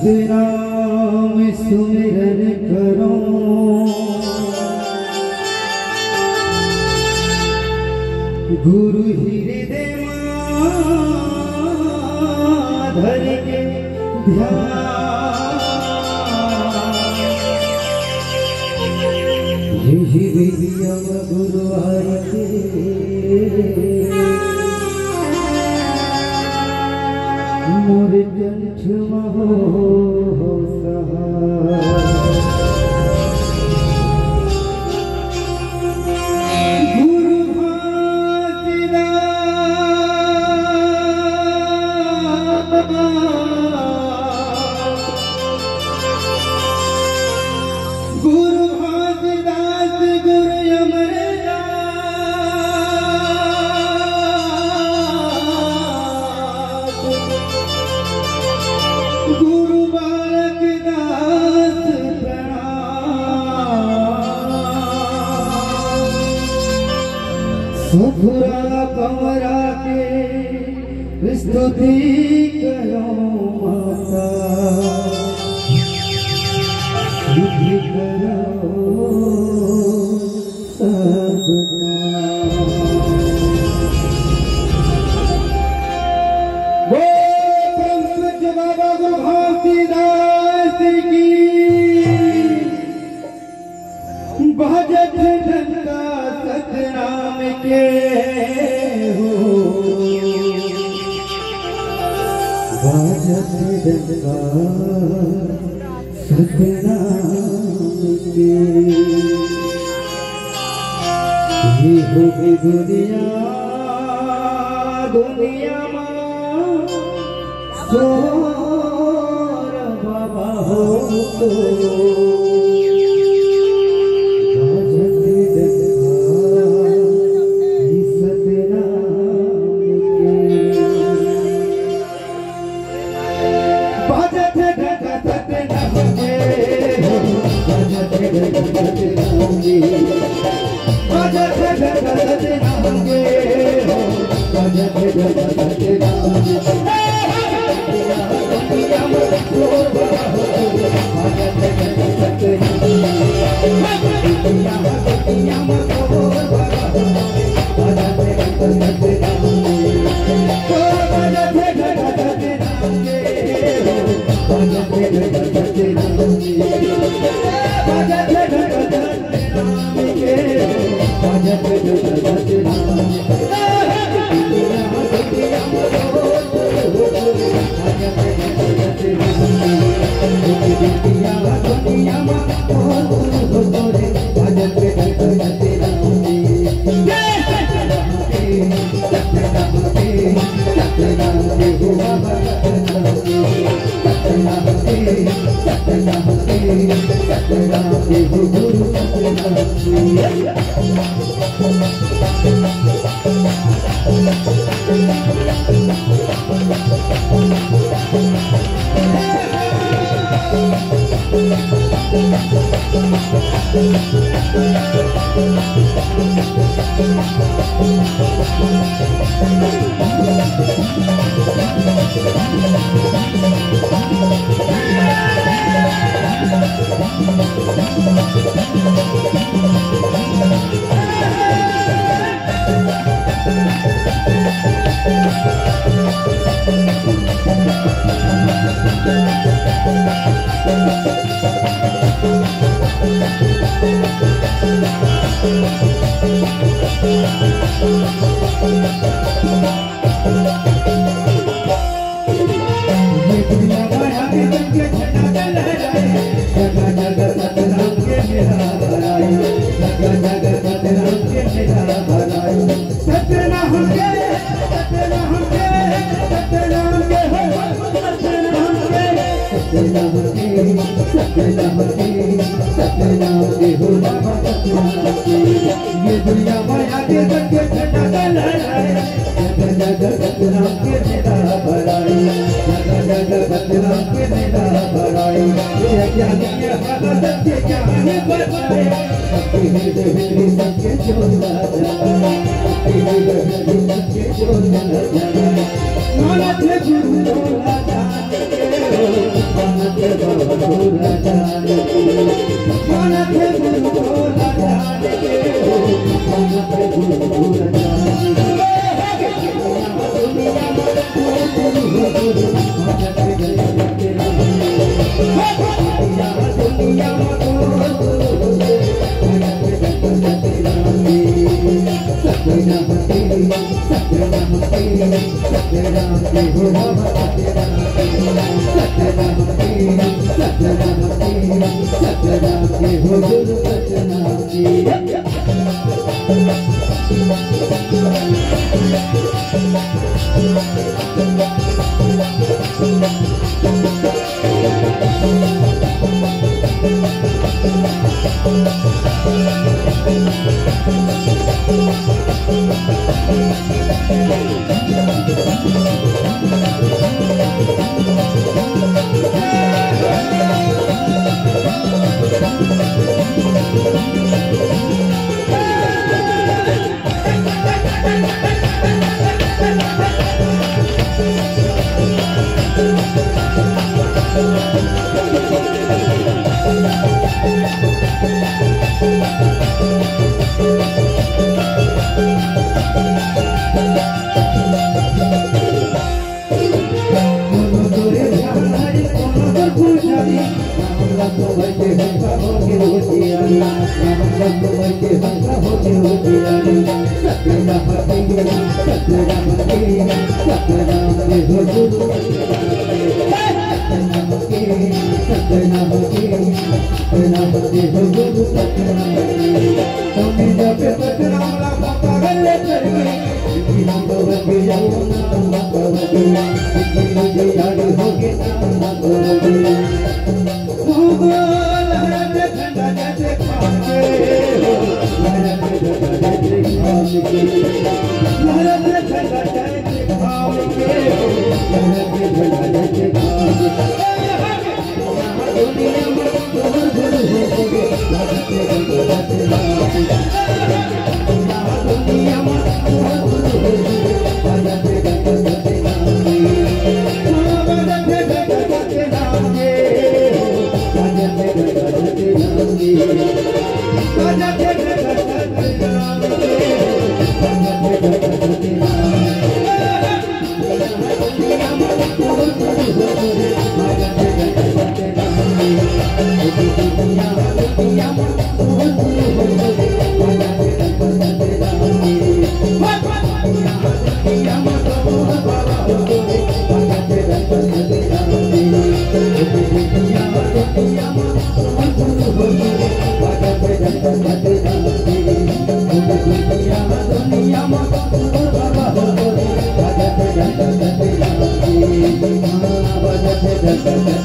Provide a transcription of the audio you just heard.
सतनाम सुमिरन करो गुरु हृदय धर के ध्यान यही विधियम गुरु आए मोर कंठ महो गुरु भागदास गुरु अमरदास गुरु बालक दास प्रणाम सफुरा कमरा के स्तुति करो माता सिद्धि करो सदना वो ब्रह्मच बाबा घासीदास की भजत ढंका सतनाम के हो भजत ढंका सतनाम के ये होगी दुनिया दुनिया सोर बाबा हो तो ये दुनिया माया के गंगे छटा लहराए, जग जग सतनाम के मेरा भराई, जग जग सतनाम के मेरा भराई। ये ज्ञानी ये भगत के ज्ञान बताए, सबके हृदय हृदय सबके जोड़ा जाए, सबके हृदय हृदय सबके जोड़ा जाए। मानत है गुरु बोला जाने के, मानत है बाबा बोला जाने के, मानत है गुरु बोला जाने के, मानत है गुरु बोला जाने के। Thank you.